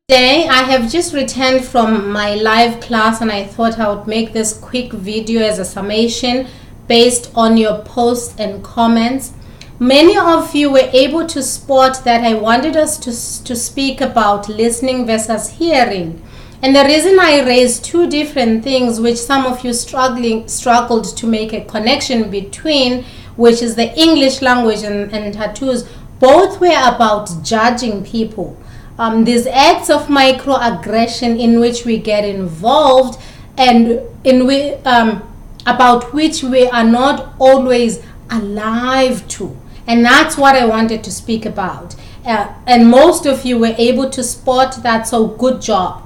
Today, I have just returned from my live class and I thought I would make this quick video as a summation based on your posts and comments. Many of you were able to spot that I wanted us to speak about listening versus hearing. And the reason I raised two different things which some of you struggled to make a connection between, which is the English language and tattoos, both were about judging people. These acts of microaggression in which we get involved and about which we are not always alive to. And that's what I wanted to speak about. And most of you were able to spot that, so good job.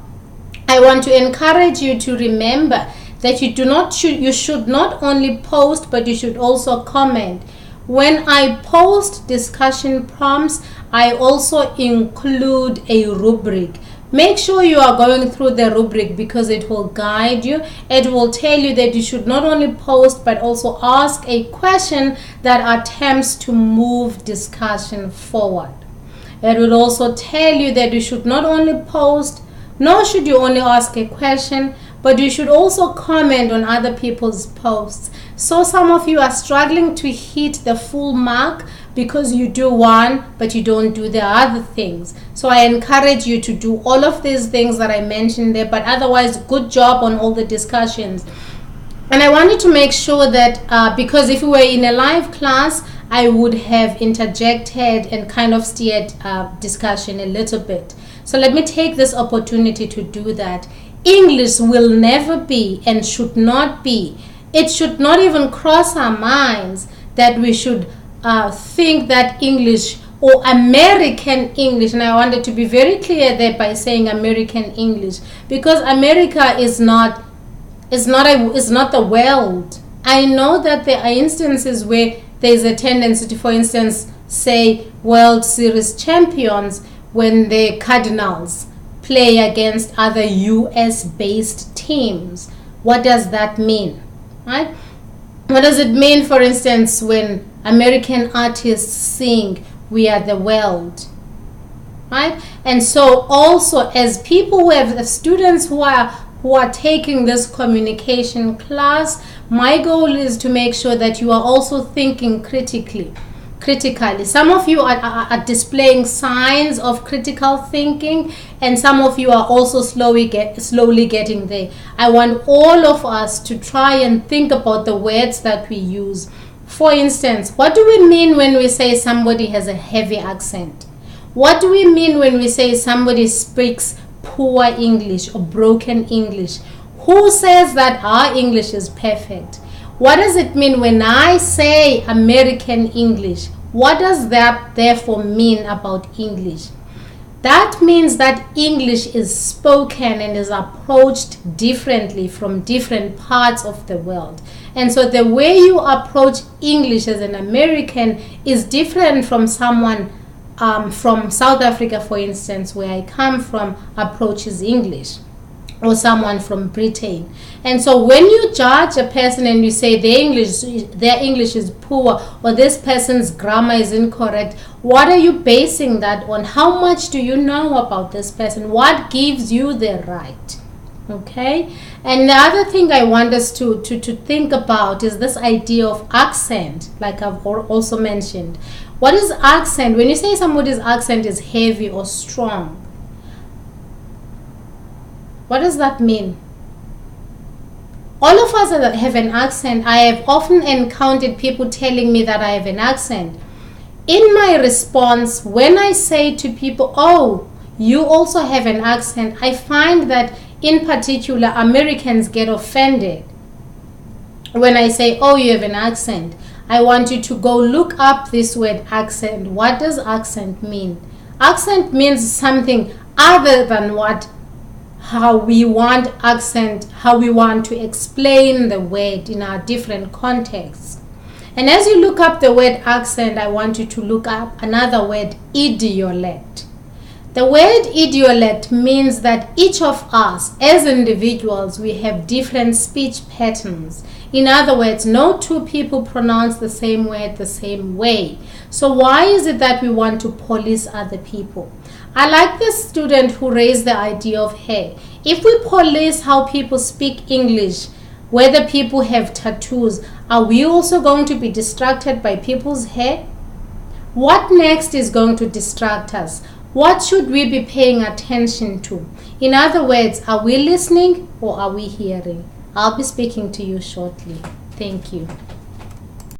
I want to encourage you to remember that you should not only post, but you should also comment. When I post discussion prompts, I also include a rubric. Make sure you are going through the rubric because it will guide you. It will tell you that you should not only post but also ask a question that attempts to move discussion forward. It will also tell you that you should not only post, nor should you only ask a question, but you should also comment on other people's posts. So some of you are struggling to hit the full mark because you do one but you don't do the other things. So I encourage you to do all of these things that I mentioned there, but otherwise good job on all the discussions. And I wanted to make sure that because if we were in a live class, I would have interjected and kind of steered discussion a little bit. So let me take this opportunity to do that. English will never be and should not be. It should not even cross our minds that we should think that English or American English, and I wanted to be very clear there by saying American English, because America is not the world. I know that there are instances where there is a tendency to, for instance, say World Series champions when the Cardinals play against other US-based teams. What does that mean? Right? What does it mean, for instance, when American artists sing "We Are the World"? Right? And so also as people who have students who are taking this communication class, my goal is to make sure that you are also thinking critically. Some of you are displaying signs of critical thinking, and some of you are also slowly getting there. I want all of us to try and think about the words that we use. For instance, what do we mean when we say somebody has a heavy accent? What do we mean when we say somebody speaks poor English or broken English? Who says that our English is perfect? What does it mean when I say American English? What does that therefore mean about English? That means that English is spoken and is approached differently from different parts of the world. And so the way you approach English as an American is different from someone from South Africa, for instance, where I come from, approaches English, or someone from Britain. And so when you judge a person and you say their English is poor, or this person's grammar is incorrect, what are you basing that on? How much do you know about this person? What gives you the right? Okay? And the other thing I want us to think about is this idea of accent, like I've also mentioned. What is accent? When you say somebody's accent is heavy or strong, what does that mean? All of us have an accent. I have often encountered people telling me that I have an accent. In my response, when I say to people, oh, you also have an accent, I find that in particular Americans get offended when I say, oh, you have an accent. I want you to go look up this word accent. What does accent mean? Accent means something other than how we want to explain the word in our different contexts. And as you look up the word accent, I want you to look up another word, idiolect. The word idiolect means that each of us as individuals, we have different speech patterns. In other words, no two people pronounce the same word the same way. So why is it that we want to police other people? I like the student who raised the idea of hair. If we police how people speak English, whether people have tattoos, are we also going to be distracted by people's hair? What next is going to distract us? What should we be paying attention to? In other words, are we listening or are we hearing? I'll be speaking to you shortly. Thank you.